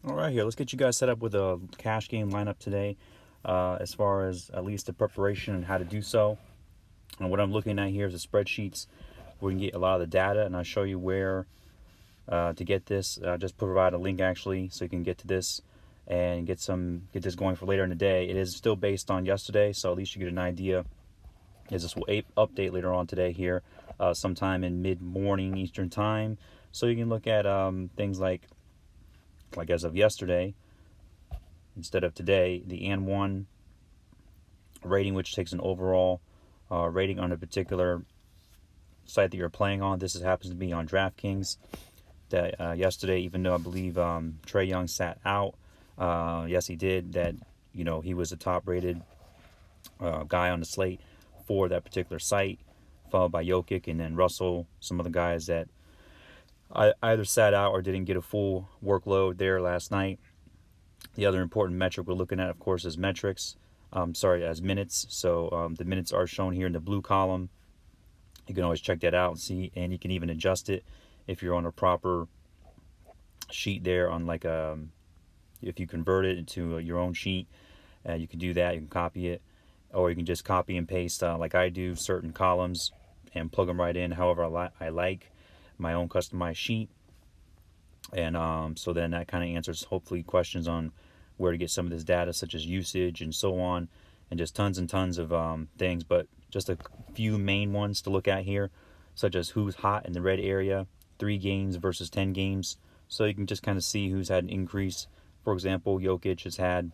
All right, here, let's get you guys set up with a cash game lineup today, as far as at least the preparation and how to do so. And what I'm looking at here is the spreadsheets where you can get a lot of the data, and I'll show you where to get this. Just provide a link actually so you can get to this and get this going for later in the day. It is still based on yesterday, so at least you get an idea. As this will update later on today here, sometime in mid morning Eastern time, so you can look at things like as of yesterday instead of today, the AND1 rating, which takes an overall rating on a particular site that you're playing on. This happens to be on DraftKings. That yesterday, even though I believe Trae Young sat out, yes, he did. That he was a top-rated guy on the slate for that particular site, followed by Jokic and then Russell. Some of the guys that either sat out or didn't get a full workload there last night. The other important metric we're looking at, of course, is metrics. As minutes. So the minutes are shown here in the blue column. You can always check that out and see, and you can even adjust it if you're on a proper sheet there. On if you convert it into your own sheet, you can do that. You can copy it, or you can just copy and paste like I do certain columns and plug them right in. However, I like my own customized sheet, and so then that kind of answers hopefully questions on where to get some of this data, such as usage and so on, and just tons and tons of things. But just a few main ones to look at here, such as who's hot in the red area, 3 games versus 10 games. So you can just kind of see who's had an increase. For example, Jokic has had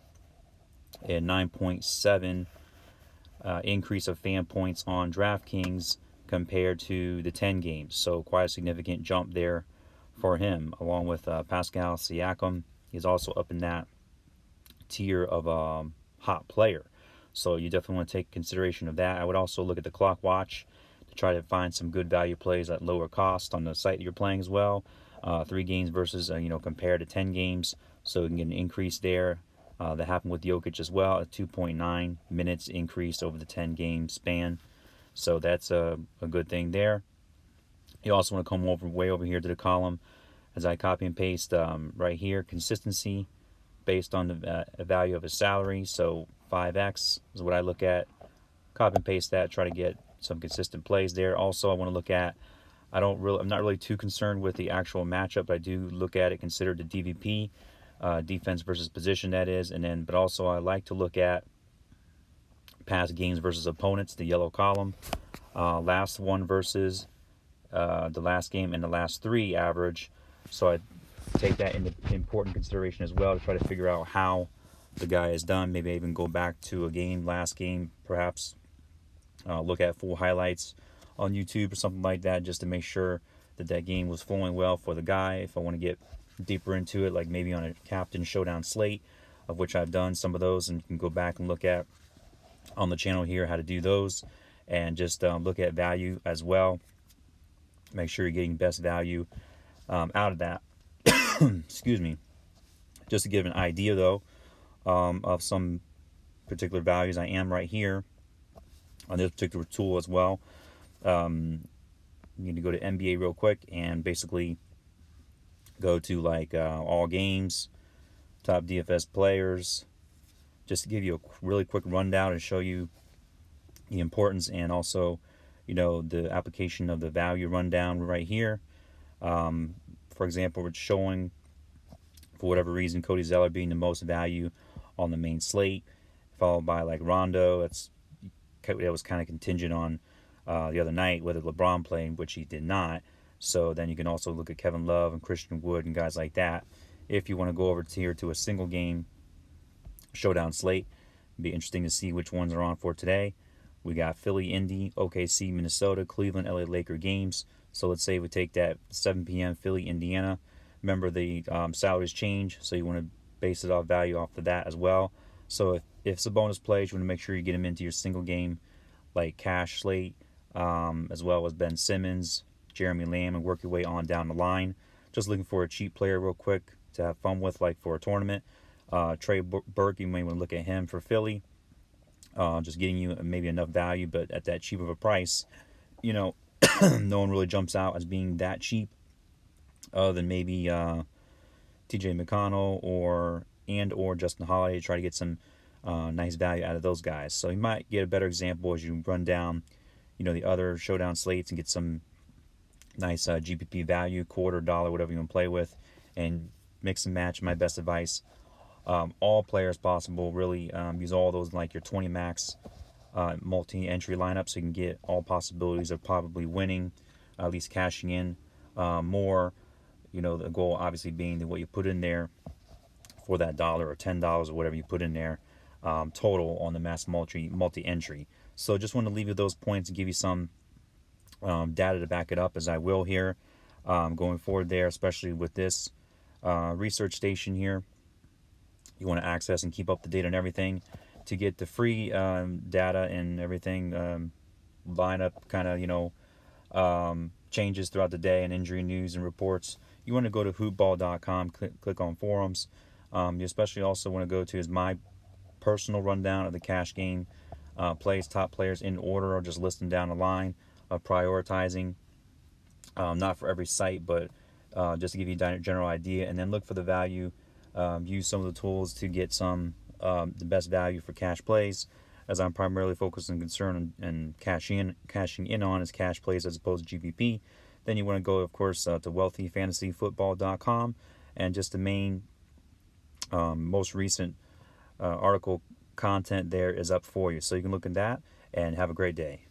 a 9.7 increase of fan points on DraftKings compared to the 10 games. So quite a significant jump there for him, along with Pascal Siakam. He's also up in that tier of hot player. So you definitely want to take consideration of that. I would also look at the clock watch to try to find some good value plays at lower cost on the site that you're playing as well. 3 games versus compared to 10 games, so you can get an increase there. That happened with Jokic as well, a 2.9 minutes increase over the 10 game span. So that's a good thing there. You also want to come way over here to the column as I copy and paste right here, consistency based on the value of his salary. So 5x is what I look at. Copy and paste that, try to get some consistent plays there. Also, I want to look at, I'm not really too concerned with the actual matchup, but I do look at it, consider the DVP, defense versus position, that is, but also I like to look at past games versus opponents, the yellow column, last one versus the last game and the last 3 average. So I take that into important consideration as well to try to figure out how the guy is done. Maybe even go back to last game, perhaps look at full highlights on YouTube or something like that, just to make sure that game was flowing well for the guy. If I want to get deeper into it, like maybe on a captain showdown slate, of which I've done some of those, and you can go back and look at on the channel here how to do those, and just look at value as well. Make sure you're getting best value out of that. Excuse me. Just to give an idea though of some particular values, I am right here on this particular tool as well. You need to go to NBA real quick and basically go to all games, top DFS players, just to give you a really quick rundown and show you the importance, and also the application of the value rundown right here. For example, we're showing, for whatever reason, Cody Zeller being the most value on the main slate, followed by Rondo. That was kind of contingent on the other night whether LeBron played, which he did not. So then you can also look at Kevin Love and Christian Wood and guys like that. If you want to go over here to a single game showdown slate, it'd be interesting to see which ones are on for today. We got Philly, Indy, OKC, Minnesota, Cleveland, LA Laker games. So let's say we take that 7 p.m. Philly, Indiana. Remember, the salaries change, so you want to base it off value off of that as well. So if Sabonis plays, you want to make sure you get him into your single game cash slate, as well as Ben Simmons, Jeremy Lamb, and work your way on down the line. Just looking for a cheap player real quick to have fun with, for a tournament. Trey Burke, you may want to look at him for Philly. Just getting you maybe enough value, but at that cheap of a price. No one really jumps out as being that cheap, other than maybe TJ McConnell or Justin Holiday to try to get some nice value out of those guys. So you might get a better example as you run down, the other showdown slates and get some nice GPP value, quarter, dollar, whatever you want to play with, and mix and match. My best advice: all players possible. Really use all those like your 20 max multi-entry lineup, so you can get all possibilities of probably winning, at least cashing in more. The goal obviously being that what you put in there for that dollar or $10 or whatever you put in there total on the mass multi-entry. So just want to leave you those points and give you some data to back it up, as I will here going forward there, especially with this research station here. You want to access and keep up to date on everything. To get the free data and everything, lineup kind of, changes throughout the day and injury news and reports, you want to go to hoopball.com, click on forums. You especially also want to go to is my personal rundown of the cash game plays, top players in order, or just listing down the line of prioritizing. Not for every site, but just to give you a general idea, and then look for the value. Use some of the tools to get some the best value for cash plays, as I'm primarily focused and concerned and cashing in on is cash plays as opposed to GPP. Then you want to go, of course, to wealthyfantasyfootball.com, and just the main most recent article content there is up for you, so you can look at that and have a great day.